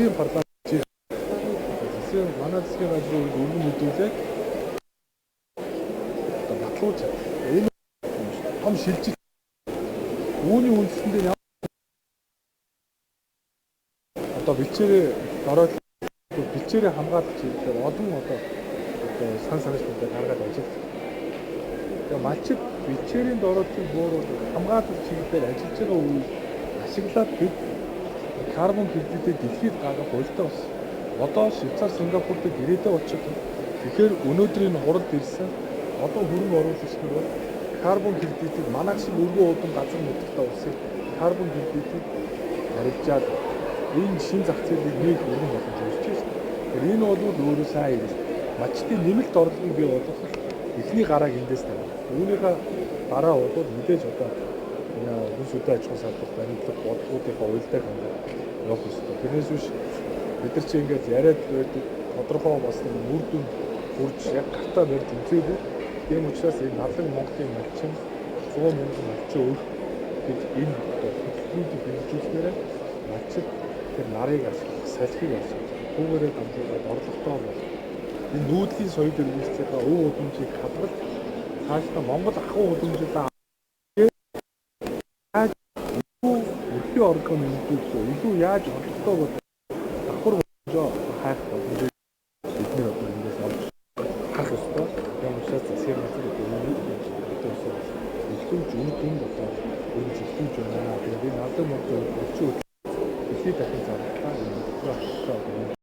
засгийн парламент засгийн манай засгийн газрын өргөн мэдүүлээ батлуулж энэ том шилжиж үүний үндсэндээ одоо бичээрээ ороод бичээрээ хамгаалах чиглэлээр олон сан саналчнуудыг гаргаад ажилладаг. Тэгээ малчид бичээрийн дороотлын буурууд хамгаалах чиглэлээр ажиллаж байгаа үе ашиглаад бид карбон кредитийг дэлхийд гаргах уйлтаа бас. Одоо Швейцар, Сингапурт ирээдээ очих. Тэгэхээр өнөөдрийн хуралд ирсэн одоо хөрөнгө оруулагч нар бол карбон кредитийг манайх шиг өргөн уудан газар нутагтаа улсыг карбон кредитийг барьжаад энэ шин зах зээлийг нэг өргөн болгож ирж байна. Тэгэхээр энэ бол өөрөө сайн юм. Мачтын нэмэлт орлогыг бий болгох эхний гарааг эндээс тавина. Үүнийхээ дараа бол мэдээж одоо бүс үдэ аж ахуйн салбарт баримтлах бодлогуудынхаа уялдааг хангах явах ёстой. Тэрнээс биш бид нар чи ингээд яриад байдаг тодорхой бас нэг үр дүн хүрж яг гартаа барь тэмцээгүй. Тийм учраас энэ надлаг Монголын малчин 100 мянган малчин өөх гэж энэ хөтөлбөрүүдийг хэмжүүлснээр малчид тэр нарыг ашиглах, салхийг ашиглах, түүгээрээ дамжуулаад орлоготой болох энэ нүүдлийн соёл иргэншилтийн өв удамжийг хадгалж цаашдаа Монгол ахуй удамжлаа яаж өрхийн оргон нэмэгдүүлж илүү яаж орлоготой болох давхар боломжоо хайх боломжийг бид нэр одоо эндээс олж харах ёстой. Яг учраас засгийн газрын илүү зүгтэн одоо хөгжүүлж байна. Тэгээд энэ алдар Монгол орчин дэлхийд дахин зарлаа. Энэ